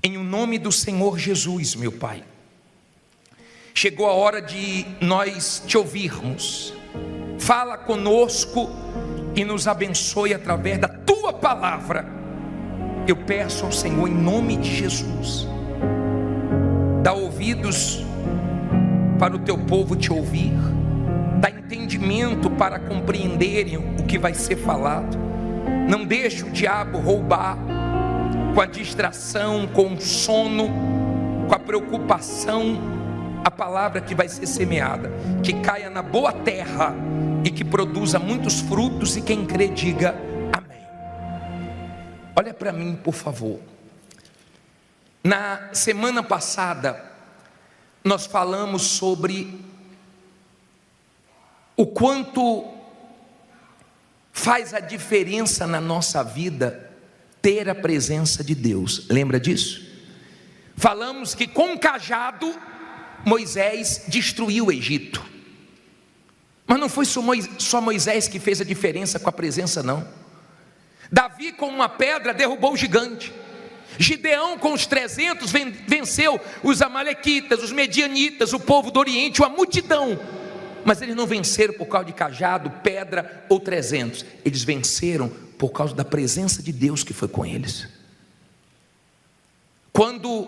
Em o nome do Senhor Jesus, meu Pai, chegou a hora de nós te ouvirmos. Fala conosco e nos abençoe através da tua palavra. Eu peço ao Senhor em nome de Jesus, dá ouvidos para o teu povo te ouvir, dá entendimento para compreenderem o que vai ser falado. Não deixe o diabo roubar com a distração, com o sono, com a preocupação, a palavra que vai ser semeada, que caia na boa terra e que produza muitos frutos, e quem crê diga amém. Olha para mim, por favor. Na semana passada nós falamos sobre o quanto faz a diferença na nossa vida ter a presença de Deus. Lembra disso? Falamos que com o cajado Moisés destruiu o Egito. Mas não foi só Moisés que fez a diferença com a presença, não. Davi com uma pedra derrubou o gigante. Gideão com os 300 venceu os amalequitas, os medianitas, o povo do Oriente, uma multidão. Mas eles não venceram por causa de cajado, pedra ou 300. Eles venceram por causa da presença de Deus que foi com eles. Quando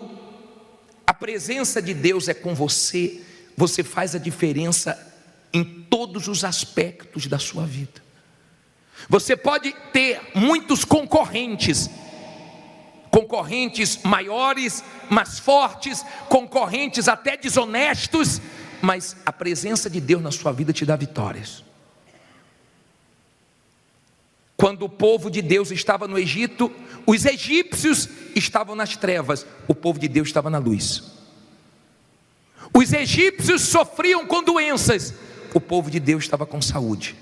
a presença de Deus é com você, você faz a diferença em todos os aspectos da sua vida. Você pode ter muitos concorrentes maiores, mais fortes, concorrentes até desonestos, mas a presença de Deus na sua vida te dá vitórias. Quando o povo de Deus estava no Egito, os egípcios estavam nas trevas, o povo de Deus estava na luz. Os egípcios sofriam com doenças, o povo de Deus estava com saúde.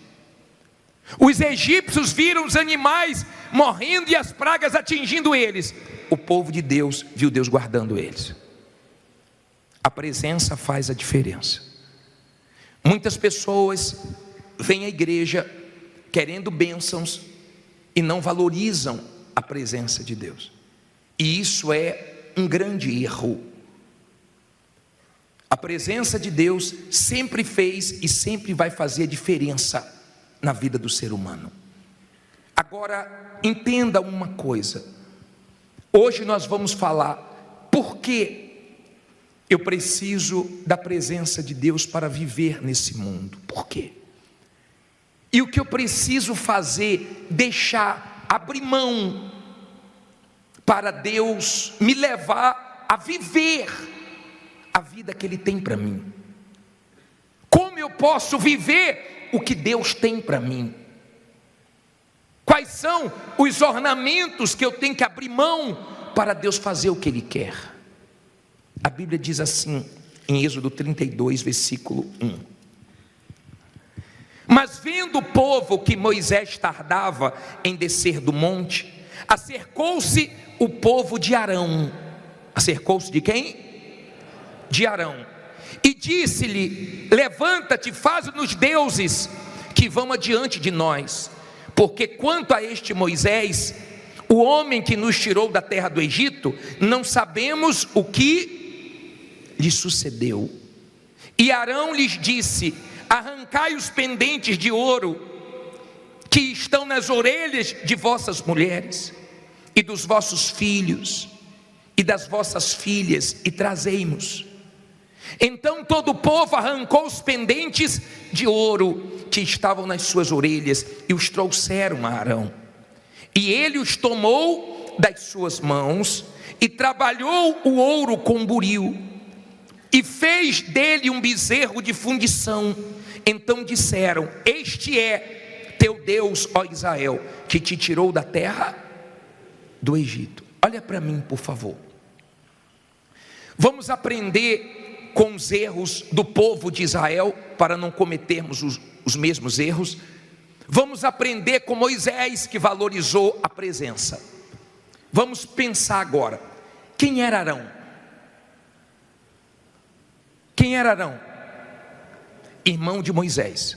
Os egípcios viram os animais morrendo e as pragas atingindo eles, o povo de Deus viu Deus guardando eles. A presença faz a diferença. Muitas pessoas vêm à igreja querendo bênçãos e não valorizam a presença de Deus, e isso é um grande erro. A presença de Deus sempre fez e sempre vai fazer diferença na vida do ser humano. Agora, entenda uma coisa. Hoje nós vamos falar por que eu preciso da presença de Deus para viver nesse mundo. Por quê? E o que eu preciso fazer, deixar, abrir mão para Deus me levar a viver a vida que Ele tem para mim. Como eu posso viver o que Deus tem para mim? Quais são os ornamentos que eu tenho que abrir mão para Deus fazer o que Ele quer? A Bíblia diz assim, em Êxodo 32, versículo 1. Mas vendo o povo que Moisés tardava em descer do monte, acercou-se o povo de Arão. Acercou-se de quem? De Arão. E disse-lhe: levanta-te, faz-nos deuses que vão adiante de nós, porque quanto a este Moisés, o homem que nos tirou da terra do Egito, não sabemos o que lhe sucedeu. E Arão lhes disse: arrancai os pendentes de ouro que estão nas orelhas de vossas mulheres e dos vossos filhos e das vossas filhas, e trazei-mos. Então todo o povo arrancou os pendentes de ouro que estavam nas suas orelhas e os trouxeram a Arão. E ele os tomou das suas mãos e trabalhou o ouro com buril e fez dele um bezerro de fundição. Então disseram: este é teu Deus, ó Israel, que te tirou da terra do Egito. Olha para mim, por favor. Vamos aprender com os erros do povo de Israel, para não cometermos os mesmos erros. Vamos aprender com Moisés, que valorizou a presença. Vamos pensar agora, quem era Arão? Quem era Arão? Irmão de Moisés.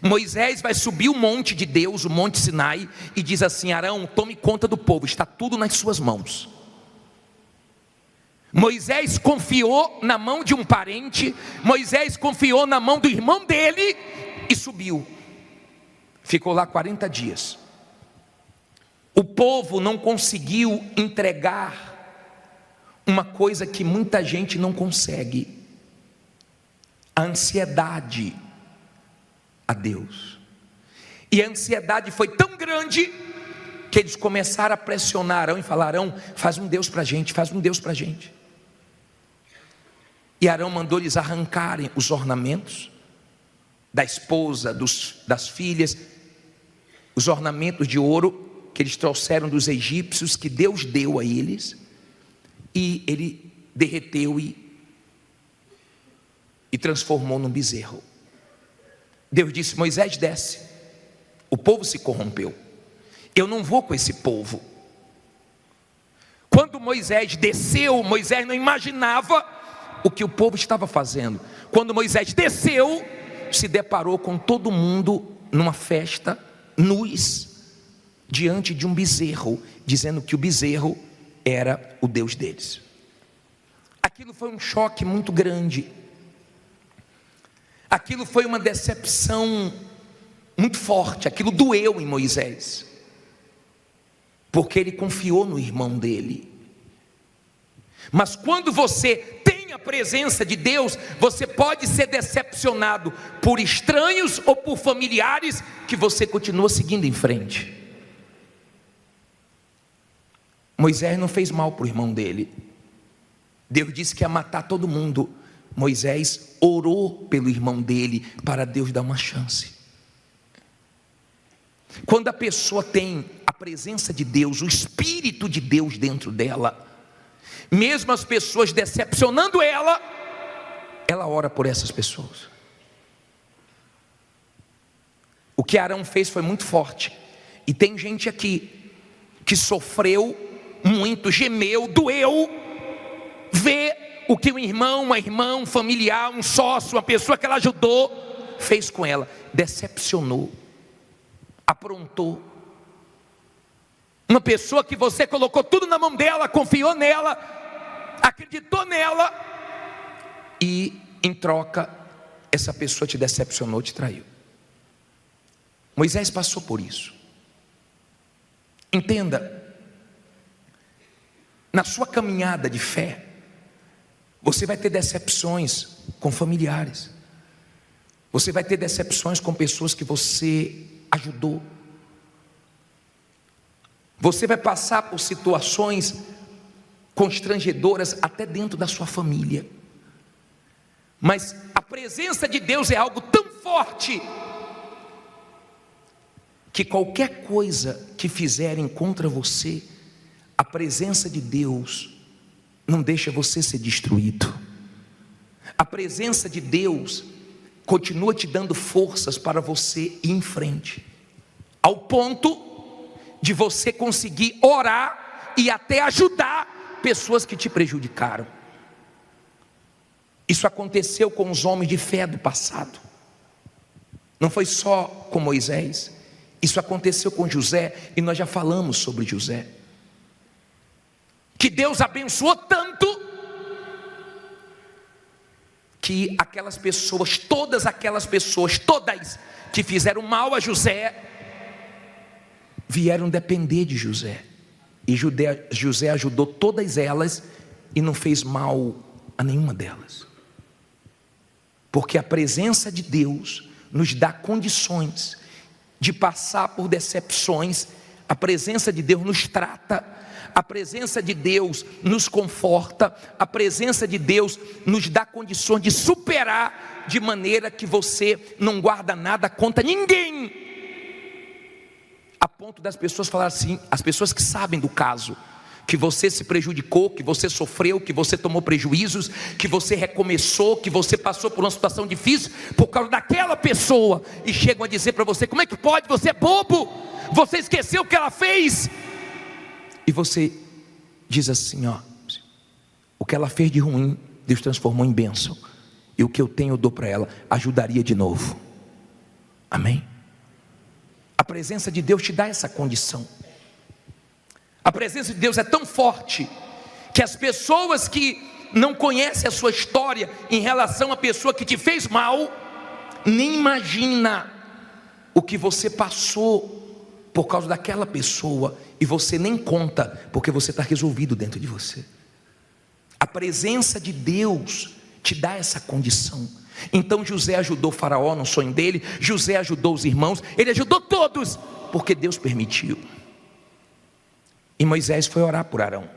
Moisés vai subir o monte de Deus, o monte Sinai, e diz assim: Arão, tome conta do povo, está tudo nas suas mãos. Moisés confiou na mão de um parente, Moisés confiou na mão do irmão dele e subiu. Ficou lá 40 dias. O povo não conseguiu entregar uma coisa que muita gente não consegue: a ansiedade a Deus. E a ansiedade foi tão grande que eles começaram a pressionar Arão e falaram: Arão, faz um Deus para a gente, faz um Deus para a gente. E Arão mandou eles arrancarem os ornamentos da esposa, das filhas, os ornamentos de ouro que eles trouxeram dos egípcios, que Deus deu a eles, e ele derreteu e transformou num bezerro. Deus disse: Moisés, desce, o povo se corrompeu, eu não vou com esse povo. Quando Moisés desceu, Moisés não imaginava o que o povo estava fazendo. Quando Moisés desceu, se deparou com todo mundo numa festa, nus, diante de um bezerro, dizendo que o bezerro era o Deus deles. Aquilo foi um choque muito grande. Aquilo foi uma decepção muito forte. Aquilo doeu em Moisés, porque ele confiou no irmão dele. Mas quando você tem a presença de Deus, você pode ser decepcionado por estranhos ou por familiares, que você continua seguindo em frente. Moisés não fez mal para o irmão dele. Deus disse que ia matar todo mundo. Moisés orou pelo irmão dele para Deus dar uma chance. Quando a pessoa tem a presença de Deus, o Espírito de Deus dentro dela, mesmo as pessoas decepcionando ela ora por essas pessoas. O que Arão fez foi muito forte. E tem gente aqui que sofreu muito, gemeu, doeu, ver o que um irmão, uma irmã, um familiar, um sócio, uma pessoa que ela ajudou, fez com ela. Decepcionou, aprontou. Uma pessoa que você colocou tudo na mão dela, confiou nela, acreditou nela, e em troca essa pessoa te decepcionou, te traiu. Moisés passou por isso. Entenda, na sua caminhada de fé, você vai ter decepções com familiares, você vai ter decepções com pessoas que você ajudou, você vai passar por situações constrangedoras até dentro da sua família. Mas a presença de Deus é algo tão forte que qualquer coisa que fizerem contra você, a presença de Deus não deixa você ser destruído. A presença de Deus continua te dando forças para você ir em frente, ao ponto de você conseguir orar e até ajudar pessoas que te prejudicaram. Isso aconteceu com os homens de fé do passado. Não foi só com Moisés. Isso aconteceu com José, e nós já falamos sobre José. Que Deus abençoou tanto, que aquelas pessoas, todas que fizeram mal a José, vieram depender de José. E José ajudou todas elas e não fez mal a nenhuma delas. Porque a presença de Deus nos dá condições de passar por decepções. A presença de Deus nos trata, a presença de Deus nos conforta, a presença de Deus nos dá condições de superar, de maneira que você não guarda nada contra ninguém, a ponto das pessoas falar assim, as pessoas que sabem do caso, que você se prejudicou, que você sofreu, que você tomou prejuízos, que você recomeçou, que você passou por uma situação difícil por causa daquela pessoa, e chegam a dizer para você: como é que pode, você é bobo, você esqueceu o que ela fez. E você diz assim: ó, o que ela fez de ruim, Deus transformou em bênção, e o que eu tenho eu dou para ela, ajudaria de novo. Amém? A presença de Deus te dá essa condição. A presença de Deus é tão forte que as pessoas que não conhecem a sua história em relação à pessoa que te fez mal, nem imagina o que você passou por causa daquela pessoa, e você nem conta, porque você está resolvido dentro de você. A presença de Deus te dá essa condição. Então José ajudou Faraó no sonho dele, José ajudou os irmãos, ele ajudou todos, porque Deus permitiu. E Moisés foi orar por Arão.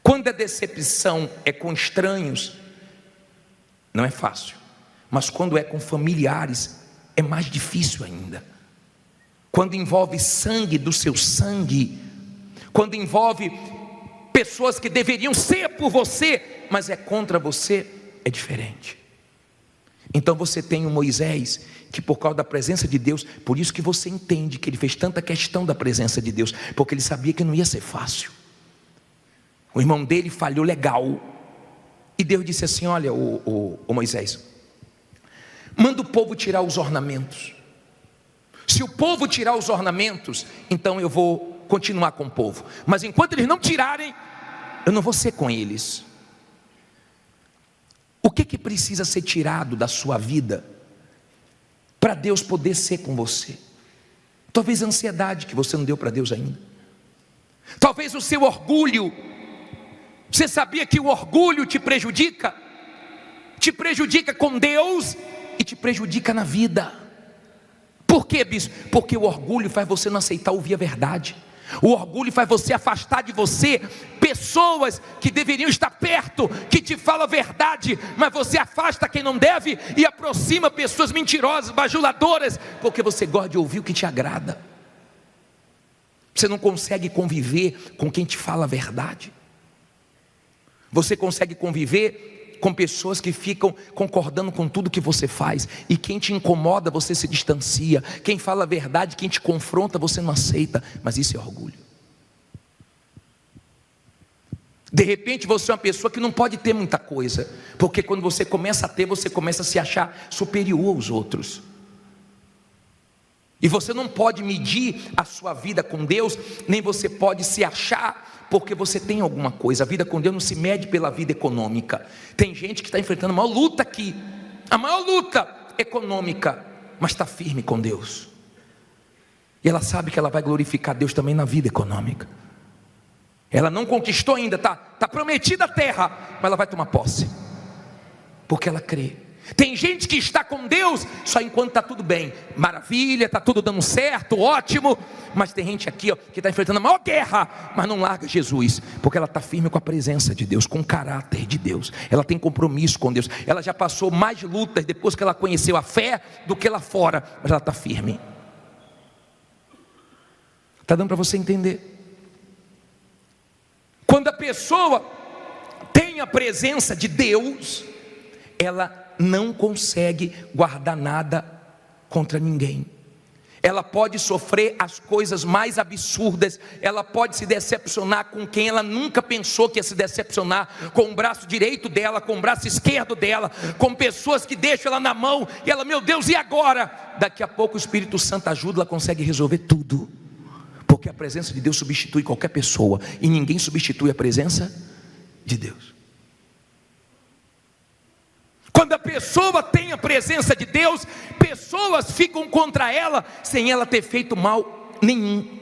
Quando a decepção é com estranhos, não é fácil, mas quando é com familiares, é mais difícil ainda. Quando envolve sangue do seu sangue, quando envolve pessoas que deveriam ser por você, mas é contra você, é diferente. Então você tem o Moisés, que por causa da presença de Deus, por isso que você entende que ele fez tanta questão da presença de Deus, porque ele sabia que não ia ser fácil. O irmão dele falhou legal, e Deus disse assim: olha, o Moisés, manda o povo tirar os ornamentos. Se o povo tirar os ornamentos, então eu vou continuar com o povo, mas enquanto eles não tirarem, eu não vou ser com eles. O que precisa ser tirado da sua vida para Deus poder ser com você? Talvez a ansiedade que você não deu para Deus ainda, talvez o seu orgulho. Você sabia que o orgulho te prejudica com Deus e te prejudica na vida. Por quê, bispo? Porque o orgulho faz você não aceitar ouvir a verdade. O orgulho faz você afastar de você pessoas que deveriam estar perto, que te falam a verdade, mas você afasta quem não deve e aproxima pessoas mentirosas, bajuladoras, porque você gosta de ouvir o que te agrada. Você não consegue conviver com quem te fala a verdade. Você consegue conviver com pessoas que ficam concordando com tudo que você faz, e quem te incomoda você se distancia, quem fala a verdade, quem te confronta você não aceita, mas isso é orgulho. De repente você é uma pessoa que não pode ter muita coisa, porque quando você começa a ter, você começa a se achar superior aos outros, e você não pode medir a sua vida com Deus, nem você pode se achar porque você tem alguma coisa. A vida com Deus não se mede pela vida econômica. Tem gente que está enfrentando a maior luta aqui, a maior luta econômica, mas está firme com Deus, e ela sabe que ela vai glorificar Deus também na vida econômica. Ela não conquistou ainda, está prometida a terra, mas ela vai tomar posse, porque ela crê. Tem gente que está com Deus só enquanto está tudo bem, maravilha, está tudo dando certo, ótimo. Mas tem gente aqui, que está enfrentando a maior guerra, mas não larga Jesus, porque ela está firme com a presença de Deus, com o caráter de Deus. Ela tem compromisso com Deus. Ela já passou mais lutas depois que ela conheceu a fé do que lá fora, mas ela está firme. Está dando para você entender? Quando a pessoa tem a presença de Deus, ela não consegue guardar nada contra ninguém. Ela pode sofrer as coisas mais absurdas, ela pode se decepcionar com quem ela nunca pensou que ia se decepcionar, com o braço direito dela, com o braço esquerdo dela, com pessoas que deixam ela na mão, e ela, meu Deus, e agora? Daqui a pouco o Espírito Santo ajuda, ela consegue resolver tudo, porque a presença de Deus substitui qualquer pessoa, e ninguém substitui a presença de Deus. Quando a pessoa tem a presença de Deus, pessoas ficam contra ela sem ela ter feito mal nenhum,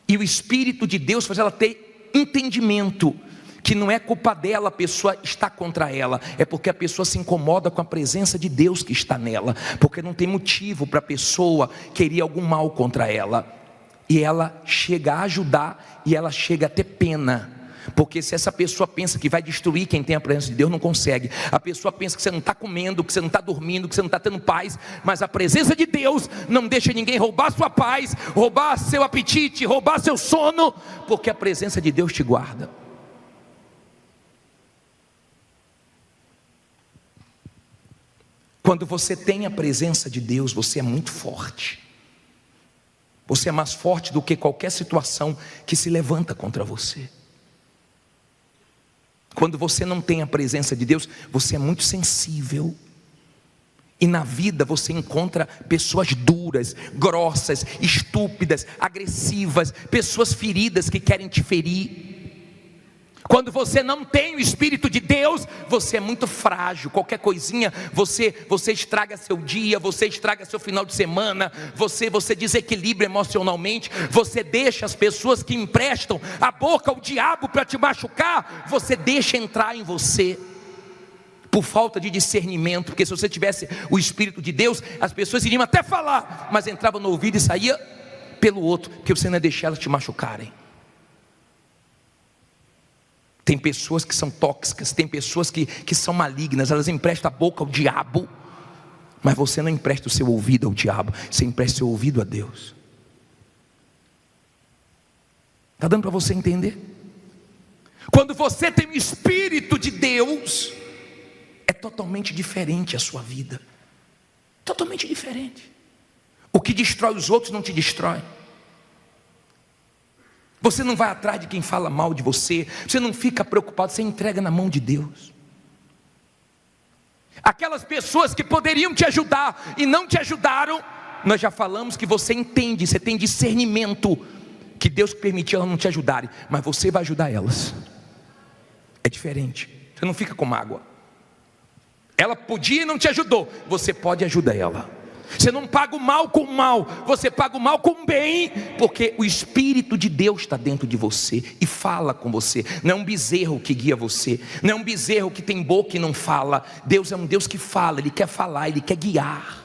e o Espírito de Deus faz ela ter entendimento que não é culpa dela a pessoa está contra ela, é porque a pessoa se incomoda com a presença de Deus que está nela, porque não tem motivo para a pessoa querer algum mal contra ela, e ela chega a ajudar, e ela chega a ter pena, porque se essa pessoa pensa que vai destruir quem tem a presença de Deus, não consegue. A pessoa pensa que você não está comendo, que você não está dormindo, que você não está tendo paz, mas a presença de Deus não deixa ninguém roubar sua paz, roubar seu apetite, roubar seu sono, porque a presença de Deus te guarda. Quando você tem a presença de Deus, você é muito forte. Você é mais forte do que qualquer situação que se levanta contra você. Quando você não tem a presença de Deus, você é muito sensível. E na vida você encontra pessoas duras, grossas, estúpidas, agressivas, pessoas feridas que querem te ferir. Quando você não tem o Espírito de Deus, você é muito frágil. Qualquer coisinha, você estraga seu dia, você estraga seu final de semana, você desequilibra emocionalmente, você deixa as pessoas que emprestam a boca ao diabo para te machucar, você deixa entrar em você, por falta de discernimento. Porque se você tivesse o Espírito de Deus, as pessoas iriam até falar, mas entrava no ouvido e saía pelo outro, porque você não ia deixar elas te machucarem. Tem pessoas que são tóxicas, tem pessoas que são malignas, elas emprestam a boca ao diabo, mas você não empresta o seu ouvido ao diabo, você empresta o seu ouvido a Deus. Está dando para você entender? Quando você tem o Espírito de Deus, é totalmente diferente a sua vida, totalmente diferente. O que destrói os outros não te destrói. Você não vai atrás de quem fala mal de você, você não fica preocupado, você entrega na mão de Deus. Aquelas pessoas que poderiam te ajudar e não te ajudaram, nós já falamos que você entende, você tem discernimento, que Deus permitiu elas não te ajudarem, mas você vai ajudar elas. É diferente, você não fica com mágoa. Ela podia e não te ajudou, você pode ajudar ela. Você não paga o mal com o mal, você paga o mal com o bem, porque o Espírito de Deus está dentro de você e fala com você. Não é um bezerro que guia você, não é um bezerro que tem boca e não fala. Deus é um Deus que fala, Ele quer falar, Ele quer guiar.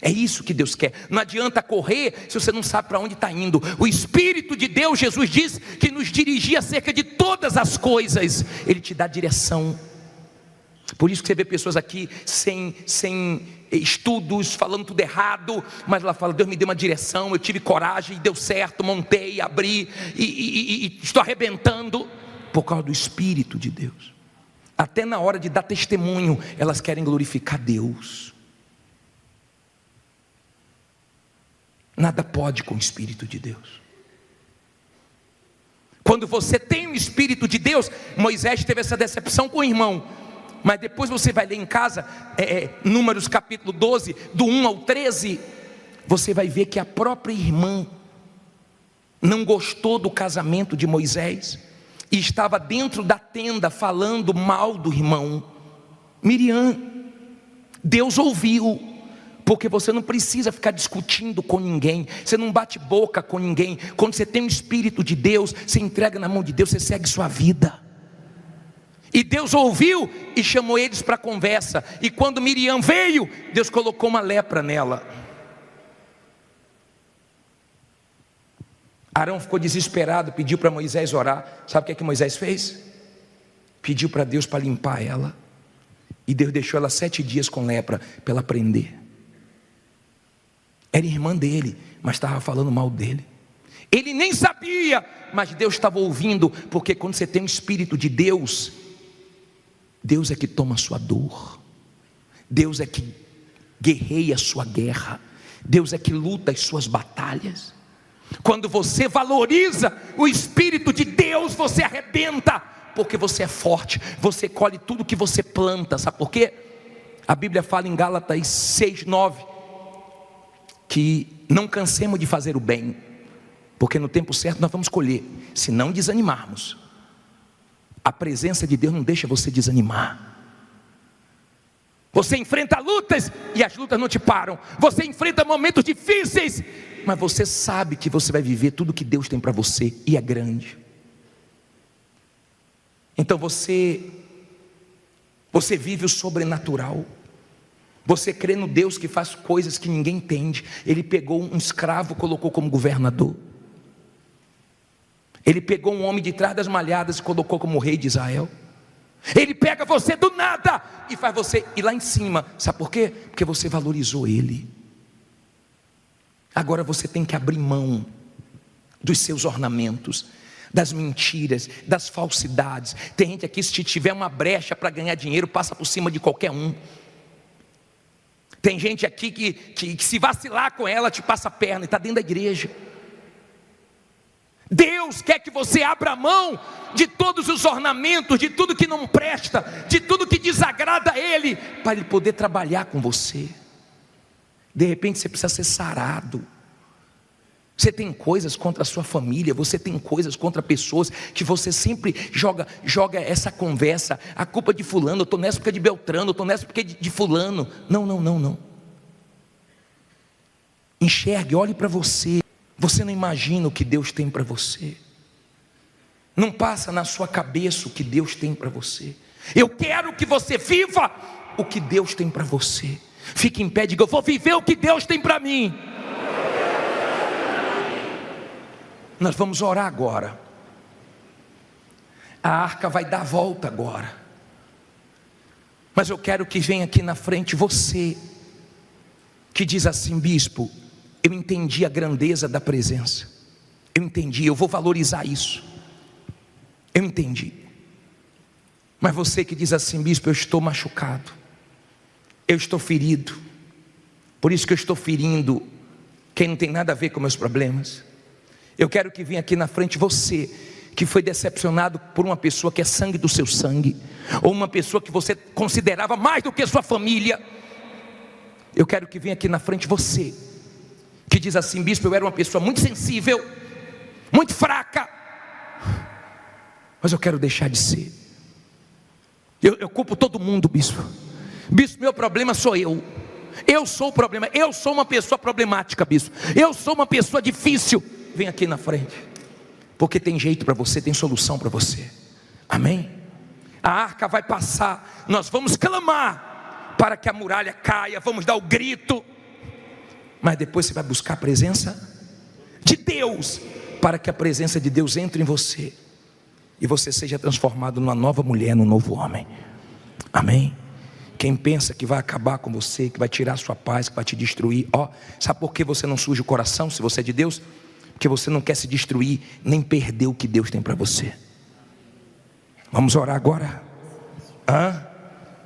É isso que Deus quer. Não adianta correr se você não sabe para onde está indo. O Espírito de Deus, Jesus diz que nos dirigia acerca de todas as coisas, Ele te dá direção. Por isso que você vê pessoas aqui sem estudos, falando tudo errado, mas ela fala: Deus me deu uma direção, eu tive coragem, deu certo, montei, abri e estou arrebentando, por causa do Espírito de Deus. Até na hora de dar testemunho, elas querem glorificar Deus. Nada pode com o Espírito de Deus. Quando você tem o Espírito de Deus, Moisés teve essa decepção com o irmão, mas depois você vai ler em casa, Números capítulo 12, do 1 ao 13, você vai ver que a própria irmã não gostou do casamento de Moisés, e estava dentro da tenda falando mal do irmão. Miriam, Deus ouviu, porque você não precisa ficar discutindo com ninguém, você não bate boca com ninguém. Quando você tem o Espírito de Deus, você entrega na mão de Deus, você segue sua vida. E Deus ouviu e chamou eles para conversa. E quando Miriam veio, Deus colocou uma lepra nela. Arão ficou desesperado, pediu para Moisés orar. Sabe o que Moisés fez? Pediu para Deus para limpar ela. E Deus deixou ela 7 dias com lepra, para ela aprender. Era irmã dele, mas estava falando mal dele. Ele nem sabia, mas Deus estava ouvindo. Porque quando você tem o Espírito de Deus, Deus é que toma a sua dor, Deus é que guerreia a sua guerra, Deus é que luta as suas batalhas. Quando você valoriza o Espírito de Deus, você arrebenta, porque você é forte, você colhe tudo que você planta. Sabe por quê? A Bíblia fala em Gálatas 6:9, que não cansemos de fazer o bem, porque no tempo certo nós vamos colher, se não desanimarmos. A presença de Deus não deixa você desanimar. Você enfrenta lutas e as lutas não te param. Você enfrenta momentos difíceis, mas você sabe que você vai viver tudo que Deus tem para você, e é grande. Então você vive o sobrenatural. Você crê no Deus que faz coisas que ninguém entende. Ele pegou um escravo, colocou como governador. Ele pegou um homem de trás das malhadas e colocou como rei de Israel. Ele pega você do nada e faz você ir lá em cima. Sabe por quê? Porque você valorizou ele. Agora você tem que abrir mão dos seus ornamentos, das mentiras, das falsidades. Tem gente aqui, se tiver uma brecha para ganhar dinheiro, passa por cima de qualquer um. Tem gente aqui que se vacilar com ela, te passa a perna, e está dentro da igreja. Deus quer que você abra mão de todos os ornamentos, de tudo que não presta, de tudo que desagrada a Ele, para Ele poder trabalhar com você. De repente você precisa ser sarado. Você tem coisas contra a sua família, você tem coisas contra pessoas que você sempre joga essa conversa, a culpa de fulano, eu estou nessa porque é de Beltrano, eu estou nessa porque é de fulano. Não. Enxergue, olhe para você. Você não imagina o que Deus tem para você. Não passa na sua cabeça o que Deus tem para você. Eu quero que você viva o que Deus tem para você. Fique em pé e diga: eu vou viver o que Deus tem para mim. Nós vamos orar agora. A arca vai dar a volta agora. Mas eu quero que venha aqui na frente você que diz assim: bispo, eu entendi a grandeza da presença. Eu entendi, eu vou valorizar isso. Eu entendi. Mas você que diz assim: bispo, eu estou machucado, eu estou ferido, por isso que eu estou ferindo quem não tem nada a ver com meus problemas. Eu quero que venha aqui na frente você que foi decepcionado por uma pessoa que é sangue do seu sangue, ou uma pessoa que você considerava mais do que a sua família. Eu quero que venha aqui na frente você que diz assim: bispo, eu era uma pessoa muito sensível, muito fraca, mas eu quero deixar de ser. Eu culpo todo mundo, bispo. Bispo, meu problema sou eu. Eu sou o problema, eu sou uma pessoa problemática, bispo. Eu sou uma pessoa difícil. Vem aqui na frente, porque tem jeito para você, tem solução para você. Amém? A arca vai passar, nós vamos clamar para que a muralha caia, vamos dar o grito, mas depois você vai buscar a presença de Deus, para que a presença de Deus entre em você e você seja transformado numa nova mulher, num novo homem. Amém? Quem pensa que vai acabar com você, que vai tirar a sua paz, que vai te destruir, sabe por que você não suja o coração se você é de Deus? Porque você não quer se destruir, nem perder o que Deus tem para você. Vamos orar agora?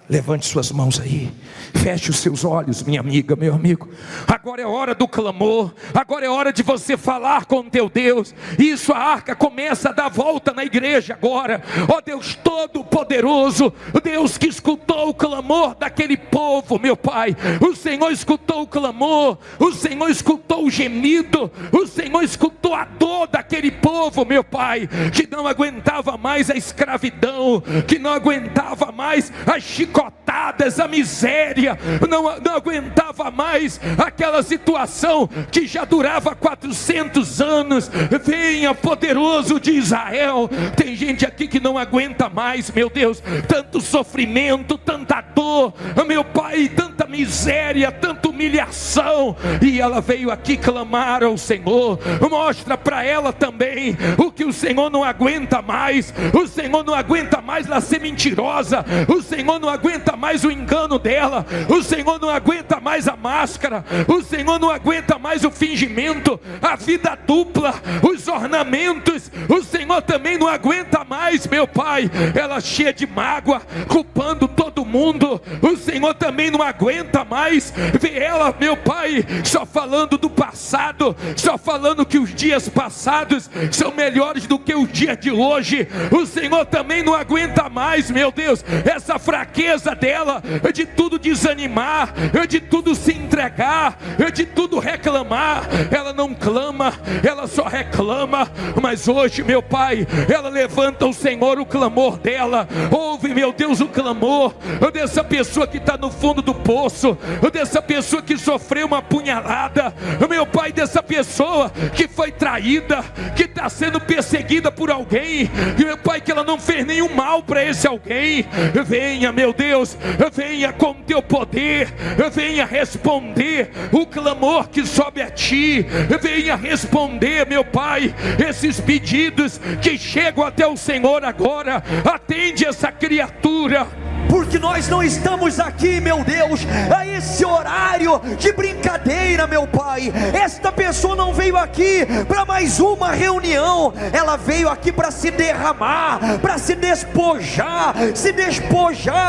Levante suas mãos aí, feche os seus olhos, minha amiga, meu amigo. Agora é hora do clamor, agora é hora de você falar com o teu Deus. Isso, a arca começa a dar volta na igreja agora. Ó Deus todo poderoso, Deus que escutou o clamor daquele povo, meu Pai. O Senhor escutou o clamor, o Senhor escutou o gemido, o Senhor escutou a dor daquele povo, meu Pai, que não aguentava mais a escravidão, que não aguentava mais as chicotadas, a miséria, não aguentava mais aquela situação que já durava 400 anos. Venha, poderoso de Israel. Tem gente aqui que não aguenta mais, meu Deus, tanto sofrimento, tanta dor, meu Pai, tanta miséria, tanta humilhação, e ela veio aqui clamar ao Senhor. Mostra para ela também o que o Senhor não aguenta mais. O Senhor não aguenta mais ela ser mentirosa, o Senhor não aguenta mais o engano dela, o Senhor não aguenta mais a máscara, o Senhor não aguenta mais o fingimento, a vida dupla, os ornamentos. O Senhor também não aguenta mais, meu Pai, ela cheia de mágoa, culpando todo mundo. O Senhor também não aguenta mais ver ela, meu Pai, só falando do passado, só falando que os dias passados são melhores do que os dias de hoje. O Senhor também não aguenta mais, meu Deus, essa fraqueza dela, de tudo desanimar, de tudo se entregar, de tudo reclamar. Ela não clama, ela só reclama. Mas hoje, meu Pai, ela levanta ao Senhor o clamor dela. Ouve, meu Deus, o clamor dessa pessoa que está no fundo do poço, dessa pessoa que sofreu uma punhalada, meu Pai, dessa pessoa que foi traída, que está sendo perseguida por alguém, meu Pai, que ela não fez nenhum mal para esse alguém. Venha, meu Deus, venha com teu poder, venha responder o clamor que sobe a ti, venha responder, meu Pai, esses pedidos que chegam até o Senhor agora. Atende essa criatura, porque nós não estamos aqui, meu Deus, a esse horário de brincadeira, meu Pai. Esta pessoa não veio aqui para mais uma reunião, ela veio aqui para se derramar, para se despojar,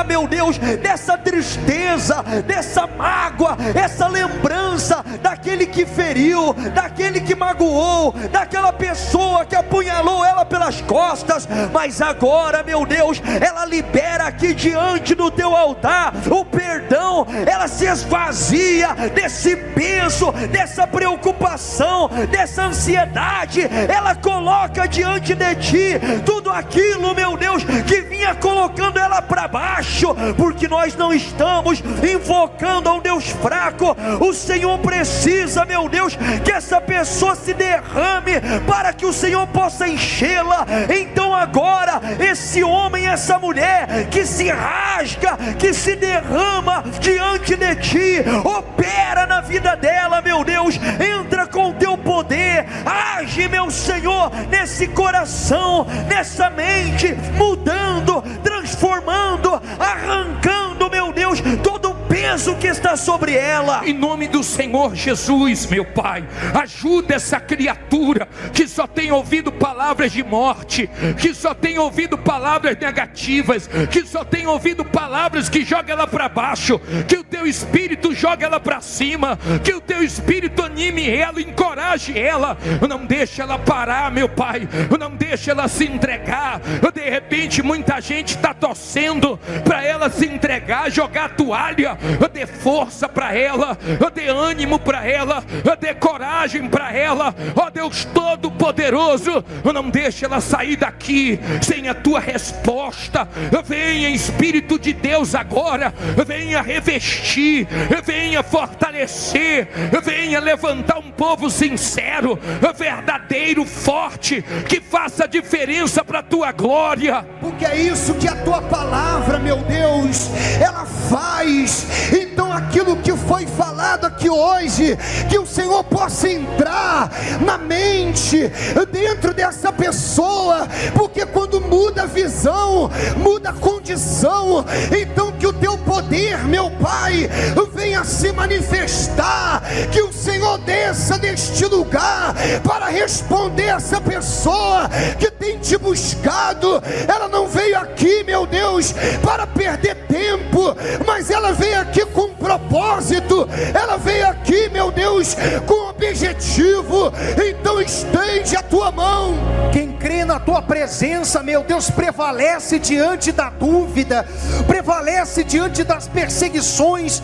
meu Deus, dessa tristeza, dessa mágoa, essa lembrança daquele que feriu, daquele que magoou, daquela pessoa que apunhalou ela pelas costas. Mas agora, meu Deus, ela libera aqui diante diante do teu altar, o perdão, ela se esvazia desse peso, dessa preocupação, dessa ansiedade. Ela coloca diante de ti tudo aquilo, meu Deus, que vinha colocando ela para baixo, porque nós não estamos invocando a um Deus fraco. O Senhor precisa, meu Deus, que essa pessoa se derrame para que o Senhor possa enchê-la. Então agora, esse homem, essa mulher que se rasga, que se derrama diante de ti, opera na vida dela, meu Deus, entra com o teu poder, age, meu Senhor, nesse coração, nessa mente, mudando, transformando, arrancando, meu Deus, todo o peso que está sobre ela. Em nome do Senhor Jesus, meu Pai, ajuda essa criatura que só tem ouvido palavras de morte, que só tem ouvido palavras negativas, que só tem ouvido palavras que jogam ela para baixo. Que o teu Espírito jogue ela para cima, que o teu Espírito anime ela, encoraje ela, não deixe ela parar, meu Pai, não deixe ela se entregar. De repente muita gente está torcendo para ela se entregar, jogar a toalha. Dê força para ela, dê ânimo para ela, dê coragem para ela, ó Deus Todo-Poderoso, não deixe ela sair daqui sem a tua resposta. Venha, Espírito de Deus, agora, venha revestir, venha fortalecer, venha levantar um povo sincero, verdadeiro, forte, que faça diferença para a tua glória. Porque é isso que a tua palavra, meu Deus, ela faz. Então aquilo que foi falado aqui hoje, que o Senhor possa entrar na mente, dentro dessa pessoa, porque quando muda a visão, muda a condição. Então que o teu poder, meu Pai, venha se manifestar, que o Senhor desça deste lugar para responder essa pessoa que tem te buscado. Ela não veio aqui, meu Deus, para perder tempo, mas ela veio aqui com um propósito, ela veio aqui, meu Deus, com um objetivo. Então estende a tua mão. Quem crê na tua presença, meu Deus, prevalece diante da dúvida, prevalece diante das perseguições,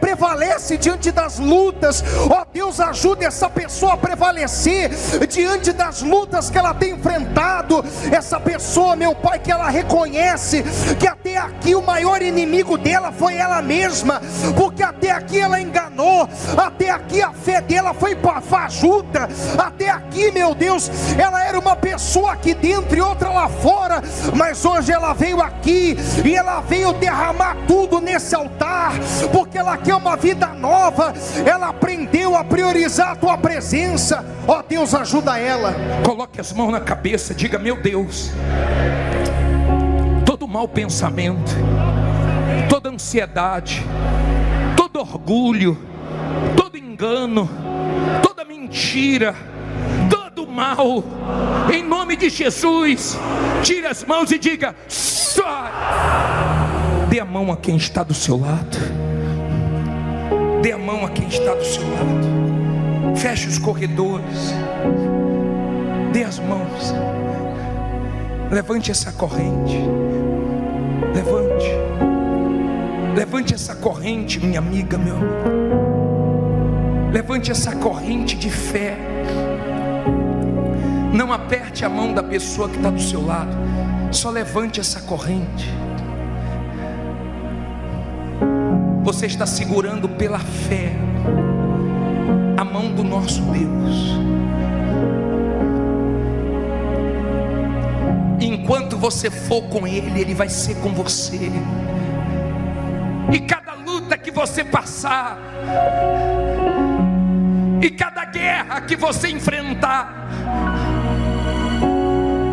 prevalece diante das lutas. Ó Deus, ajuda essa pessoa a prevalecer diante das lutas que ela tem enfrentado. Essa pessoa, meu Pai, que ela reconhece que até aqui o maior inimigo dela foi ela mesma, porque até aqui ela enganou, até aqui a fé dela foi fajuta, até aqui, meu Deus, ela era uma pessoa aqui dentro e outra lá fora, mas hoje ela veio aqui e ela veio derramar tudo nesse altar, porque ela quer uma vida nova. Ela aprendeu a priorizar a tua presença. Ó Deus, ajuda ela. Coloque as mãos na cabeça, diga: meu Deus, todo mau pensamento, toda ansiedade, todo orgulho, todo engano, toda mentira, todo mal, em nome de Jesus, tire as mãos e diga: sai. Dê a mão a quem está do seu lado, dê a mão a quem está do seu lado, feche os corredores, dê as mãos, levante essa corrente, levante essa corrente, minha amiga, meu amigo, levante essa corrente de fé. Não aperte a mão da pessoa que está do seu lado, só levante essa corrente. Você está segurando pela fé a mão do nosso Deus. Enquanto você for com Ele, Ele vai ser com você. E cada luta que você passar, e cada guerra que você enfrentar,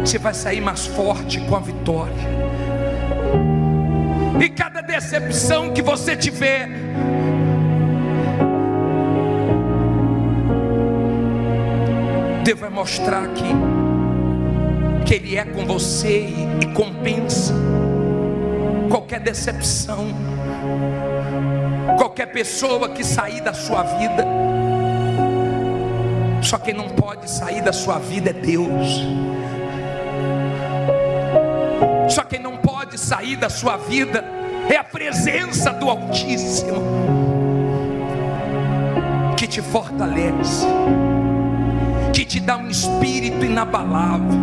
você vai sair mais forte com a vitória. E cada decepção que você tiver, Deus vai mostrar que Ele é com você e compensa qualquer decepção, qualquer pessoa que sair da sua vida. Só quem não pode sair da sua vida é Deus. Só quem não pode sair da sua vida é a presença do Altíssimo, que te fortalece, que te dá um espírito inabalável,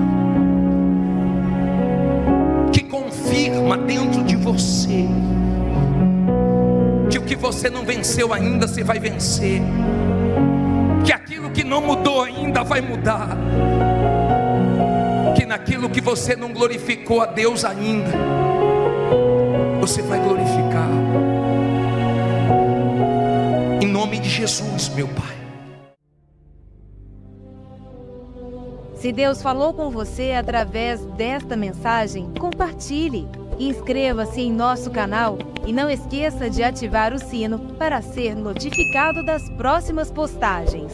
que confirma dentro de você que o que você não venceu ainda, você vai vencer, que aquilo que não mudou ainda vai mudar, que naquilo que você não glorificou a Deus ainda, você vai glorificar, em nome de Jesus, meu Pai. Se Deus falou com você através desta mensagem, compartilhe. Inscreva-se em nosso canal e não esqueça de ativar o sino para ser notificado das próximas postagens.